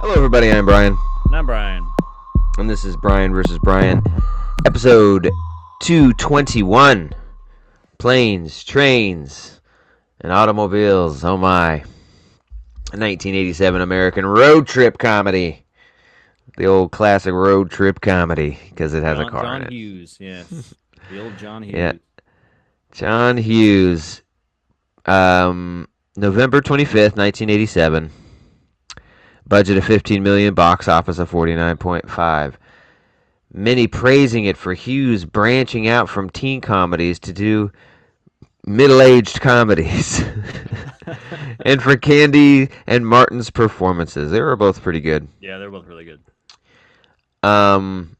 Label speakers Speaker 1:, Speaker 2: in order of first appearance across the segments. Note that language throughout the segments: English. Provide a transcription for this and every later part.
Speaker 1: Hello, everybody. I'm Brian,
Speaker 2: And I'm Brian.
Speaker 1: and this is Brian versus Brian, episode 221. Planes, trains, and automobiles. Oh my! A 1987 American road trip comedy. The old classic road trip comedy because it has a car in
Speaker 2: John
Speaker 1: it.
Speaker 2: Hughes, yes. The old John
Speaker 1: Yeah,
Speaker 2: Hughes.
Speaker 1: John Hughes. November 25th, 1987. Budget of 15 million, box office of 49.5. Many praising it for Hughes branching out from teen comedies to do middle-aged comedies. And for Candy and Martin's performances. They were both pretty good.
Speaker 2: Yeah, they're both really good.
Speaker 1: Um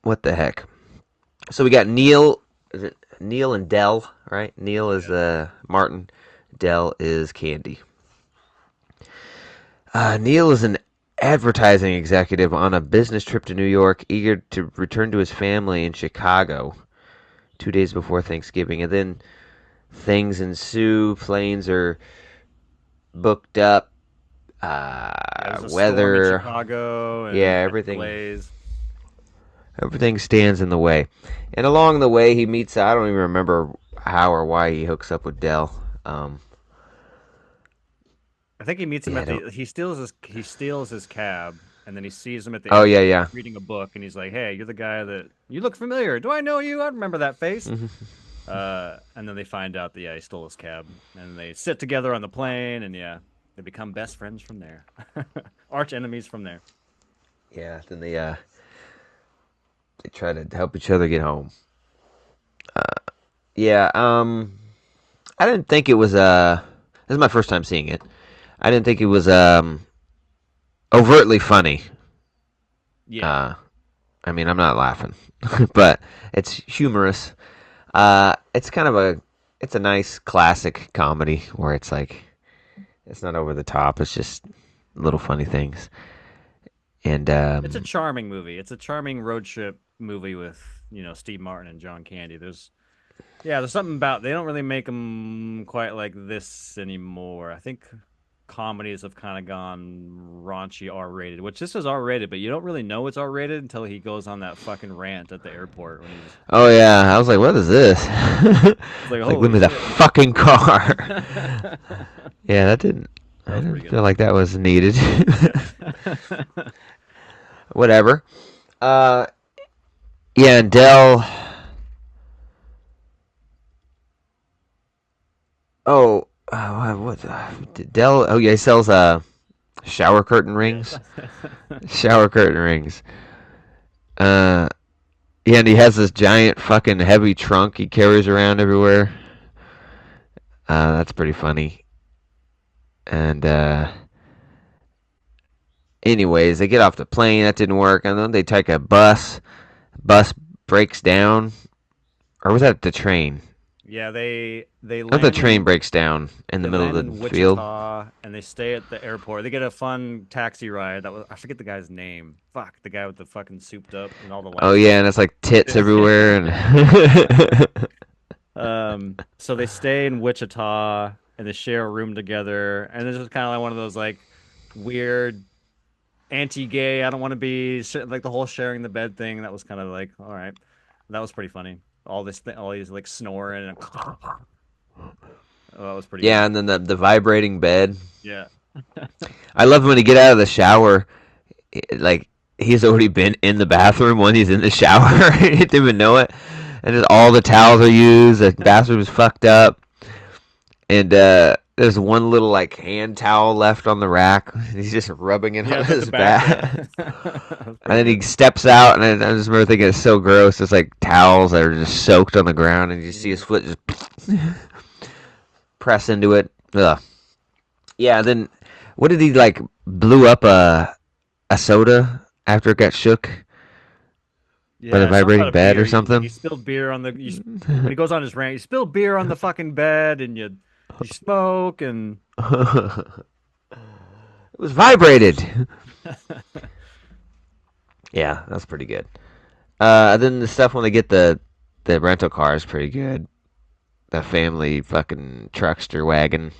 Speaker 1: what the heck? So we got Neil, is it Neil and Dell, right? Neil is
Speaker 2: Yeah.
Speaker 1: Martin, Dell is Candy. Neil is an advertising executive on a business trip to New York, eager to return to his family in Chicago 2 days before Thanksgiving. And then things ensue. Planes are booked up.
Speaker 2: Yeah, there's a storm in
Speaker 1: Weather.
Speaker 2: Chicago
Speaker 1: Yeah,
Speaker 2: and heavy
Speaker 1: everything.
Speaker 2: delays.
Speaker 1: Everything stands in the way. And along the way, he meets. I don't even remember how or why he hooks up with Dell.
Speaker 2: I think he meets him
Speaker 1: Yeah, I
Speaker 2: at
Speaker 1: don't.
Speaker 2: he steals his cab and then he sees him at the
Speaker 1: Oh yeah,
Speaker 2: airport
Speaker 1: yeah.
Speaker 2: reading a book and he's like, "Hey, you're the guy that you look familiar. Do I know you? I remember that face." And then they find out that yeah, he stole his cab and they sit together on the plane and yeah, they become best friends from there. Arch enemies from there.
Speaker 1: Yeah. Then they try to help each other get home. Yeah. I didn't think it was. This is my first time seeing it. I didn't think it was overtly funny.
Speaker 2: Yeah.
Speaker 1: Uh, I mean, I'm not laughing, but it's humorous. It's kind of it's a nice classic comedy where it's like, it's not over the top. It's just little funny things. And
Speaker 2: It's a charming movie. It's a charming road trip movie with, Steve Martin and John Candy. There's something about they don't really make them quite like this anymore. I think comedies have kind of gone raunchy R-rated, which this is R-rated, but you don't really know it's R-rated until he goes on that fucking rant at the airport when he's
Speaker 1: oh yeah, I was like, what is this?
Speaker 2: it's like,
Speaker 1: Like, give
Speaker 2: holy
Speaker 1: me the
Speaker 2: shit.
Speaker 1: fucking car.
Speaker 2: That
Speaker 1: Yeah, that didn't. I
Speaker 2: was
Speaker 1: didn't
Speaker 2: pretty good.
Speaker 1: feel like that was needed.
Speaker 2: Yeah.
Speaker 1: Whatever. Uh, yeah, and Dell. Oh, what? Dell. Oh yeah, he sells shower curtain
Speaker 2: Yes.
Speaker 1: rings. Shower curtain rings. Uh, yeah, and he has this giant fucking heavy trunk he carries around everywhere. That's pretty funny. And anyways, they get off the plane. That didn't work, and then they take a bus. Bus breaks down, or was that the train?
Speaker 2: Yeah, they
Speaker 1: Oh, the
Speaker 2: land
Speaker 1: train
Speaker 2: in
Speaker 1: breaks down in the
Speaker 2: They
Speaker 1: middle
Speaker 2: land
Speaker 1: of
Speaker 2: in
Speaker 1: the field.
Speaker 2: Wichita and they stay at the airport. They get a fun taxi ride. I forget the guy's name. Fuck, the guy with the fucking souped up and all the
Speaker 1: Oh
Speaker 2: lights
Speaker 1: yeah,
Speaker 2: on.
Speaker 1: and it's like tits everywhere,
Speaker 2: Yeah.
Speaker 1: and
Speaker 2: So they stay in Wichita and they share a room together. And this is kind of like one of those like weird anti-gay. I don't want to be like the whole sharing the bed thing. That was kind of like all right. That was pretty funny. All these like snoring and oh, that was pretty
Speaker 1: yeah,
Speaker 2: good.
Speaker 1: and then the vibrating bed.
Speaker 2: Yeah.
Speaker 1: I love when he get out of the shower, like he's already been in the bathroom when he's in the shower. He didn't even know it, and just all the towels are used. The bathroom is fucked up, and there's one little like hand towel left on the rack. He's just rubbing it
Speaker 2: Yeah,
Speaker 1: on
Speaker 2: it's at the
Speaker 1: his
Speaker 2: back. Yeah,
Speaker 1: back.
Speaker 2: that was
Speaker 1: And
Speaker 2: pretty
Speaker 1: then he
Speaker 2: good.
Speaker 1: steps out, and I just remember thinking it's so gross. It's like towels that are just soaked on the ground, and you see his
Speaker 2: Mhm.
Speaker 1: foot just press into it. Ugh. Yeah. Then what did he like? Blew up a soda after it got shook by the
Speaker 2: Yeah, something
Speaker 1: vibrating
Speaker 2: about a
Speaker 1: bed
Speaker 2: beer.
Speaker 1: or
Speaker 2: He
Speaker 1: something.
Speaker 2: spilled beer on when he goes on his rant. You spill beer on the fucking bed, and you smoke, and
Speaker 1: It was vibrated. Yeah, that's pretty good. Then the stuff when they get the rental car is pretty good. The family fucking truckster wagon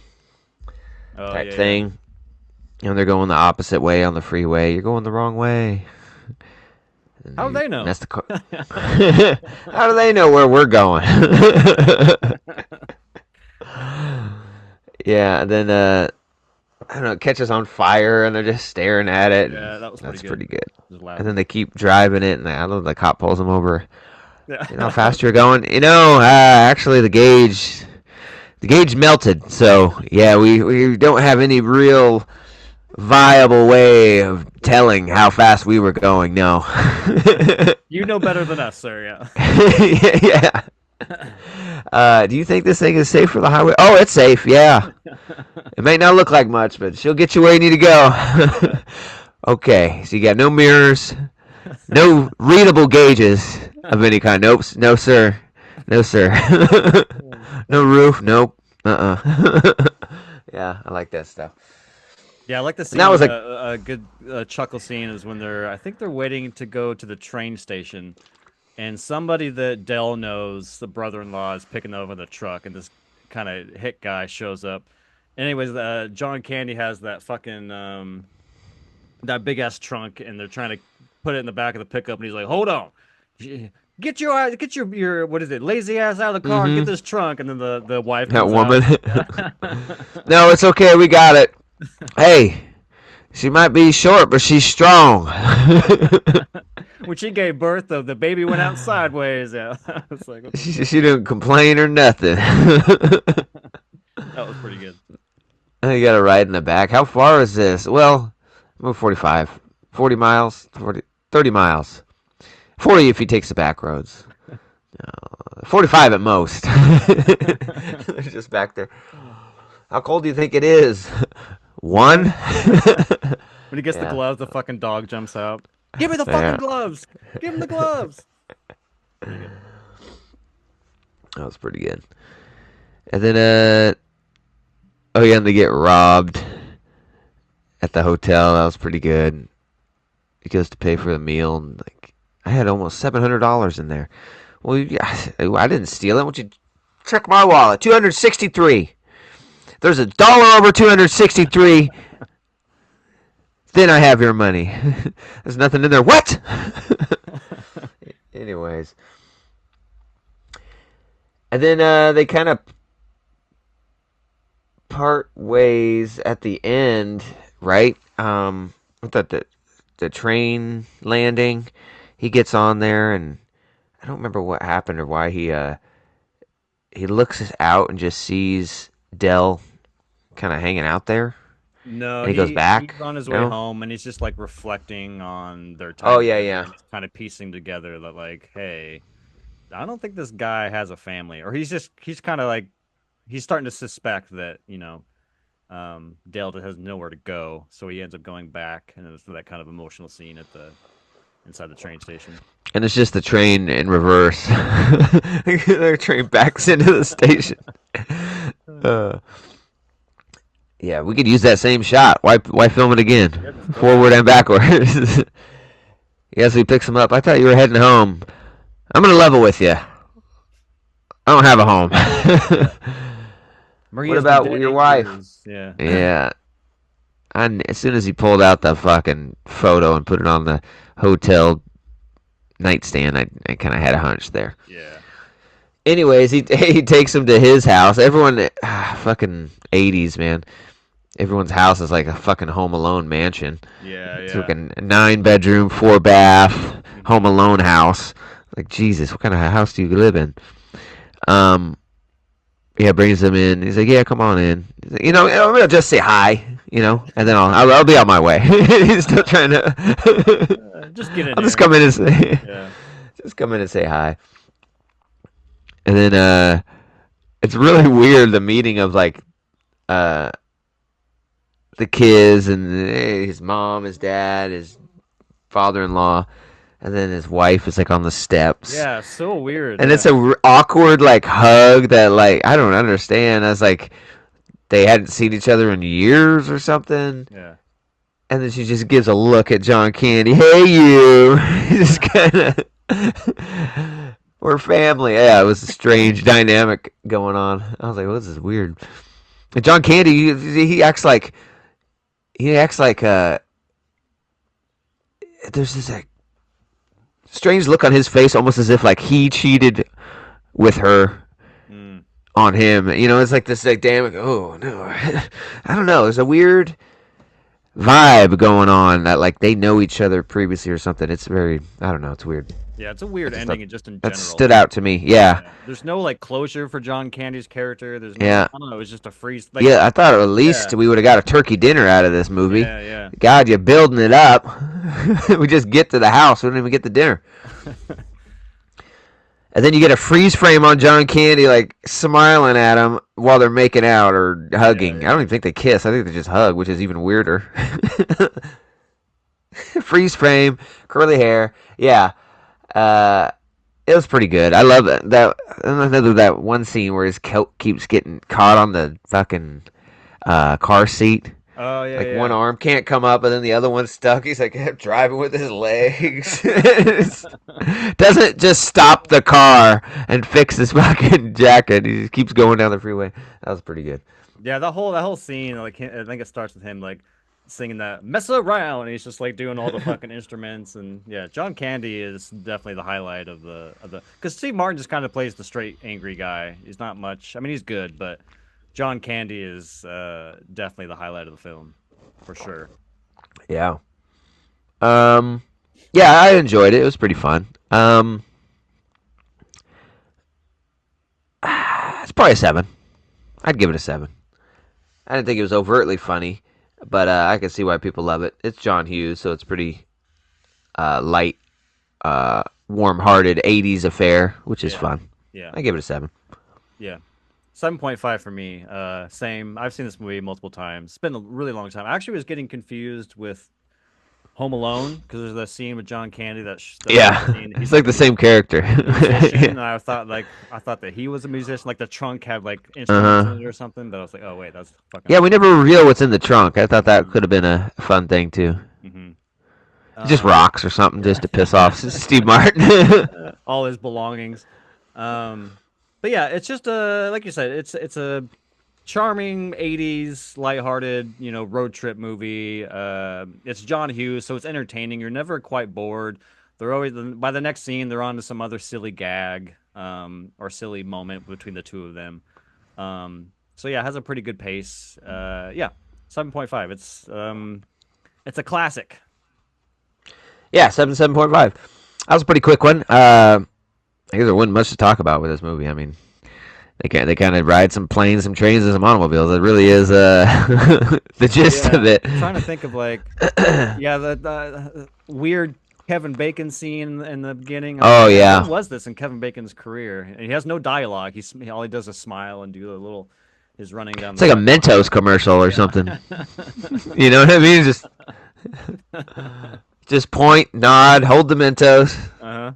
Speaker 2: oh
Speaker 1: type
Speaker 2: yeah, yeah,
Speaker 1: thing. And they're going the opposite way on the freeway. You're going the wrong way. And
Speaker 2: How do
Speaker 1: they
Speaker 2: they know?
Speaker 1: mess the car. How do they know where we're going? Yeah, and then I don't know, it catches on fire and they're just staring at it. And
Speaker 2: Yeah, that was pretty
Speaker 1: that's
Speaker 2: good.
Speaker 1: pretty good.
Speaker 2: Just
Speaker 1: And
Speaker 2: laughing.
Speaker 1: then they keep driving it, and I don't know, the cop pulls them over.
Speaker 2: Yeah.
Speaker 1: You know how fast you're going? Actually, the gauge melted. So yeah, we don't have any real viable way of telling how fast we were going. No.
Speaker 2: You know better than us, sir.
Speaker 1: Yeah. Do you think this thing is safe for the highway? Oh, it's safe. Yeah. It may not look like much, but she'll get you where you need to go. Okay. So you got no mirrors, no readable gauges of any kind. Nope. No, sir. No, sir. No roof. Nope. Yeah, I like that stuff.
Speaker 2: Yeah, I like the
Speaker 1: And that
Speaker 2: scene.
Speaker 1: was like,
Speaker 2: A good chuckle scene is when I think they're waiting to go to the train station, and somebody that Dell knows, the brother-in-law, is picking over the truck, and this kind of hit guy shows up. Anyways, John Candy has that fucking that big ass trunk, and they're trying to put it in the back of the pickup, and he's like, "Hold on, get your what is it, lazy ass out of the car and get
Speaker 1: mm-hmm.
Speaker 2: this trunk." And then the wife
Speaker 1: That
Speaker 2: comes out.
Speaker 1: woman. No, it's okay. We got it. Hey, she might be short, but she's strong.
Speaker 2: When she gave birth, though, the baby went out sideways. Yeah, it's like what the fuck?
Speaker 1: She didn't complain or nothing.
Speaker 2: That was pretty good.
Speaker 1: You got to ride in the back. How far is this? Well, I'm 45. 40 miles? 30 miles. 40 if he takes the back roads. 45 at most. They're just back there. How cold do you think it is? One?
Speaker 2: One. When he gets the
Speaker 1: Yeah.
Speaker 2: gloves, the fucking dog jumps out. Give me the fucking
Speaker 1: Yeah.
Speaker 2: gloves. Give him the gloves. Pretty good.
Speaker 1: That was pretty good. And then, oh yeah, and they get robbed at the hotel. That was pretty good. He goes to pay for the meal, and like, I had almost $700 in there. Well, yeah, I didn't steal it. Why don't you check my wallet? 263. There's a dollar over 263. Then I have your money. There's nothing in there. What? Anyways, and then they kind of part ways at the end, right? With the train landing, he gets on there, and I don't remember what happened or why he looks out and just sees Dell kind of hanging out there,
Speaker 2: No,
Speaker 1: and he goes back.
Speaker 2: he's on his way
Speaker 1: No.
Speaker 2: home, and he's just like reflecting on their
Speaker 1: Oh
Speaker 2: time
Speaker 1: yeah,
Speaker 2: together,
Speaker 1: yeah.
Speaker 2: and he's kind of piecing together that like, hey, I don't think this guy has a family, or he's kind of like he's starting to suspect that Dale has nowhere to go, so he ends up going back, and it's that kind of emotional scene at the inside the train station.
Speaker 1: And it's just the train in reverse. The train backs into the station. Uh, yeah, we could use that same shot. Why film it again?
Speaker 2: Yeah, just throw it
Speaker 1: Forward
Speaker 2: out.
Speaker 1: and backwards. Yeah, so he picks him up. I thought you were heading home. I'm gonna level with you. I don't have a home.
Speaker 2: Yeah,
Speaker 1: What
Speaker 2: Maria's been
Speaker 1: about
Speaker 2: dead
Speaker 1: your
Speaker 2: 8 years.
Speaker 1: wife?
Speaker 2: Yeah,
Speaker 1: Yeah. As soon as he pulled out the fucking photo and put it on the hotel nightstand, I kind of had a hunch there.
Speaker 2: yeah,
Speaker 1: Anyways, he takes him to his house. Everyone, fucking 80s, man. Everyone's house is like a fucking Home Alone mansion.
Speaker 2: yeah,
Speaker 1: It's
Speaker 2: yeah.
Speaker 1: like a 9 bedroom, 4 bath Home Alone house. Like Jesus, what kind of house do you live in? Um, yeah, brings him in. He's like, yeah, come on in. He's like, I'll just say hi, and then I'll be on my way. He's still trying to.
Speaker 2: Just get in
Speaker 1: I'll just
Speaker 2: here.
Speaker 1: come in and say,
Speaker 2: Yeah,
Speaker 1: just come in and say hi. And then it's really weird the meeting of like uh the kids and his mom, his dad, his father-in-law, and then his wife is like on the steps.
Speaker 2: yeah. So weird.
Speaker 1: And it's
Speaker 2: Yeah,
Speaker 1: a awkward like hug that like I don't understand. I was like they hadn't seen each other in years or something.
Speaker 2: yeah.
Speaker 1: And then she just gives a look at John Candy. Hey, you. Just kind of. We're family. Yeah, it was a strange dynamic going on. I was like, well, this is weird. And John Candy, he acts like he acts like there's this like strange look on his face, almost as if like he cheated with her
Speaker 2: Mm.
Speaker 1: on him. You know, it's like this like damn. Oh no, I don't know. There's a weird vibe going on that like they know each other previously or something. It's very I don't know. It's weird.
Speaker 2: Yeah, it's a
Speaker 1: I
Speaker 2: weird
Speaker 1: just thought
Speaker 2: ending, just in
Speaker 1: that
Speaker 2: general.
Speaker 1: stood out to me. Yeah,
Speaker 2: Yeah, there's no like closure for John Candy's character. There's no,
Speaker 1: yeah,
Speaker 2: I don't know. It's just a freeze. Like,
Speaker 1: yeah. I thought at
Speaker 2: yeah,
Speaker 1: least we would have got a turkey dinner out of this movie.
Speaker 2: yeah.
Speaker 1: God, you're building it up. We just get to the house. We don't even get the dinner. And then you get a freeze frame on John Candy, like smiling at him while they're making out or
Speaker 2: Yeah,
Speaker 1: hugging. I don't
Speaker 2: yeah.
Speaker 1: even think they kiss. I think they just hug, which is even weirder. Freeze frame, curly hair. Yeah, uh, it was pretty good. I love it. That another that one scene where his coat keeps getting caught on the fucking car seat.
Speaker 2: Oh yeah,
Speaker 1: Like one
Speaker 2: yeah.
Speaker 1: arm can't come up, and then the other one's stuck. He's like driving with his legs. Doesn't just stop the car and fix his fucking jacket. He just keeps going down the freeway. That was pretty good.
Speaker 2: Yeah, that whole scene, like I think it starts with him like singing that "mess around," and he's just like doing all the fucking instruments, and yeah, John Candy is definitely the highlight of the because Steve Martin just kind of plays the straight angry guy. He's not much. I mean, he's good, but John Candy is definitely the highlight of the film for sure.
Speaker 1: Yeah. Um. Yeah, I enjoyed it. It was pretty fun. It's probably a seven. I'd give it a seven. I didn't think it was overtly funny, but I can see why people love it. It's John Hughes, so it's pretty light, warm-hearted '80s affair, which is
Speaker 2: Yeah,
Speaker 1: fun.
Speaker 2: yeah,
Speaker 1: I give it a seven.
Speaker 2: yeah. 7.5 for me. Same. I've seen this movie multiple times. It's been a really long time. I actually was getting confused with Home Alone because there's that scene with John Candy that first
Speaker 1: Yeah,
Speaker 2: scene.
Speaker 1: it's
Speaker 2: He's
Speaker 1: like
Speaker 2: like
Speaker 1: the same character.
Speaker 2: a musician,
Speaker 1: Yeah.
Speaker 2: and I thought that he was a musician. Like the trunk had like
Speaker 1: Uh
Speaker 2: instruments in
Speaker 1: huh.
Speaker 2: it or something. But I was like, oh wait, that's fucking
Speaker 1: Yeah, we
Speaker 2: awesome.
Speaker 1: never reveal what's in the trunk. I thought that
Speaker 2: Hmm.
Speaker 1: could have been a fun thing too.
Speaker 2: Hmm.
Speaker 1: Just
Speaker 2: Um,
Speaker 1: rocks or something, just to piss off Steve Martin.
Speaker 2: all his belongings. Um, but yeah, it's just like you said, it's a charming 80s lighthearted, road trip movie. It's John Hughes, so it's entertaining. You're never quite bored. They're always by the next scene they're on to some other silly gag or silly moment between the two of them. So yeah, it has a pretty good pace. Yeah, 7.5. It's a classic.
Speaker 1: Yeah, 7.5. That was a pretty quick one. I guess there wasn't much to talk about with this movie. I mean, they kind of ride some planes, some trains, and some automobiles. It really is the gist
Speaker 2: Yeah,
Speaker 1: of it.
Speaker 2: I'm trying to think of like yeah, the weird Kevin Bacon scene in the beginning. I'm like,
Speaker 1: Oh
Speaker 2: man, when
Speaker 1: yeah,
Speaker 2: was this in Kevin Bacon's career? And he has no dialogue. All he does is smile and do a little his running down
Speaker 1: it's
Speaker 2: the
Speaker 1: like a
Speaker 2: sidewalk.
Speaker 1: Mentos commercial or something.
Speaker 2: Yeah.
Speaker 1: You know what I mean? Just point, nod, hold the Mentos,
Speaker 2: Uh-huh.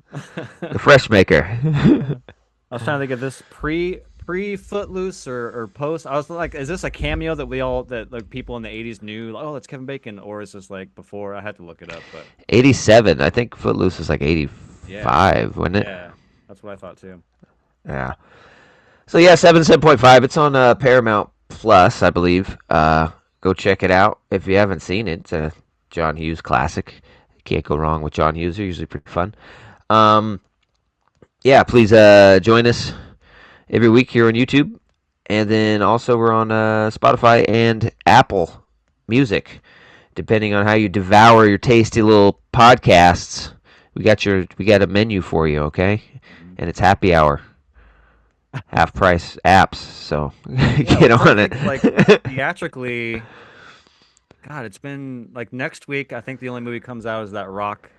Speaker 1: the Fresh Maker.
Speaker 2: I was trying to think of this pre Footloose or post. I was like, is this a cameo that like people in the '80s knew? Like, oh, that's Kevin Bacon, or is this like before? I had to look it up, but
Speaker 1: 87. I think Footloose was like
Speaker 2: yeah,
Speaker 1: 85, wasn't it?
Speaker 2: yeah, that's what I thought too.
Speaker 1: Yeah. So yeah, 7.5. It's on Paramount Plus, I believe. Go check it out if you haven't seen it. It's a John Hughes classic. Can't go wrong with John Hughes. They're usually pretty fun. Um, yeah, please join us every week here on YouTube, and then also we're on Spotify and Apple Music. Depending on how you devour your tasty little podcasts, we got a menu for you, okay?
Speaker 2: Mhm.
Speaker 1: And it's happy hour, half price apps. So
Speaker 2: Yeah, I
Speaker 1: get
Speaker 2: was trying to
Speaker 1: on
Speaker 2: think of like
Speaker 1: it.
Speaker 2: theatrically. God, it's been like next week. I think the only movie comes out is that Rock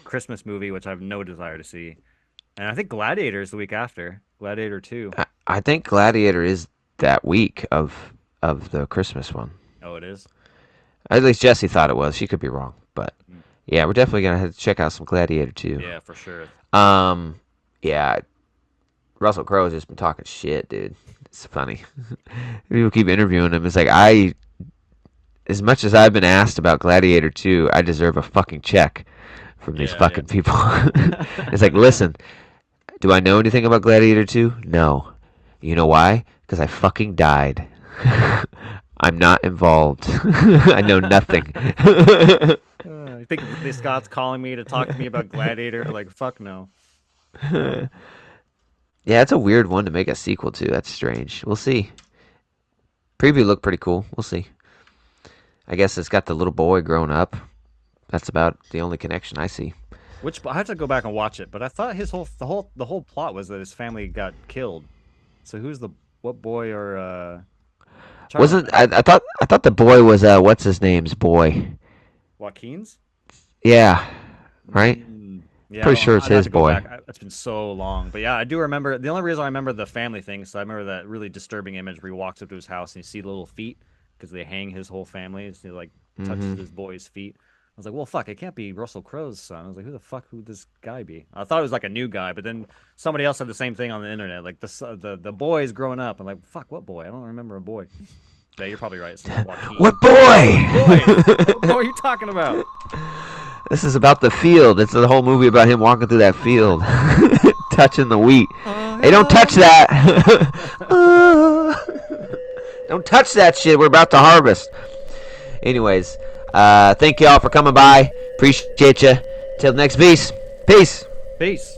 Speaker 2: Christmas movie, which I have no desire to see. And I think Gladiator is the week after. Gladiator 2.
Speaker 1: I think Gladiator is that week of the Christmas one.
Speaker 2: Oh, it is?
Speaker 1: At least Jesse thought it was. She could be wrong, but
Speaker 2: Mm.
Speaker 1: yeah, we're definitely gonna have to check out some Gladiator too.
Speaker 2: Yeah, for sure.
Speaker 1: Um, yeah, Russell Crowe's just been talking shit, dude. It's funny. People keep interviewing him. It's like as much as I've been asked about Gladiator 2, I deserve a fucking check from these
Speaker 2: Yeah, yeah.
Speaker 1: fucking people. It's like, listen, do I know anything about Gladiator 2? No. You know why? Because I fucking died. I'm not involved. I know nothing.
Speaker 2: You think Ridley Scott's calling me to talk to me about Gladiator? Like, fuck no.
Speaker 1: Yeah, it's a weird one to make a sequel to. That's strange. We'll see. Preview looked pretty cool. We'll see. I guess it's got the little boy growing up. That's about the only connection I see.
Speaker 2: Which I have to go back and watch it, but I thought the whole plot was that his family got killed. So who's the what boy or trying to
Speaker 1: Wasn't
Speaker 2: remember.
Speaker 1: I thought the boy was what's his name's boy?
Speaker 2: Joaquin's?
Speaker 1: Yeah, right?
Speaker 2: Yeah,
Speaker 1: Pretty sure it's
Speaker 2: I'd have
Speaker 1: his
Speaker 2: to go
Speaker 1: boy.
Speaker 2: back. It's been so long, but yeah, I do remember. The only reason I remember the family thing is I remember that really disturbing image where he walks up to his house and you see the little feet because they hang his whole family. So he like touches
Speaker 1: Hmm.
Speaker 2: his boy's feet. I was like, well, fuck, it can't be Russell Crowe's son. I was like, who the fuck would this guy be? I thought it was like a new guy, but then somebody else said the same thing on the internet. Like the boy is growing up. I'm like, fuck, what boy? I don't remember a boy. Yeah, you're probably right. It's Joaquin.
Speaker 1: What boy?
Speaker 2: Boy, what boy are you talking about?
Speaker 1: This is about the field. It's the whole movie about him walking through that field, touching the wheat. Hey, don't touch that! Don't touch that shit. We're about to harvest. Anyways, thank y'all for coming by. Appreciate you. Till next piece. Peace.
Speaker 2: Peace.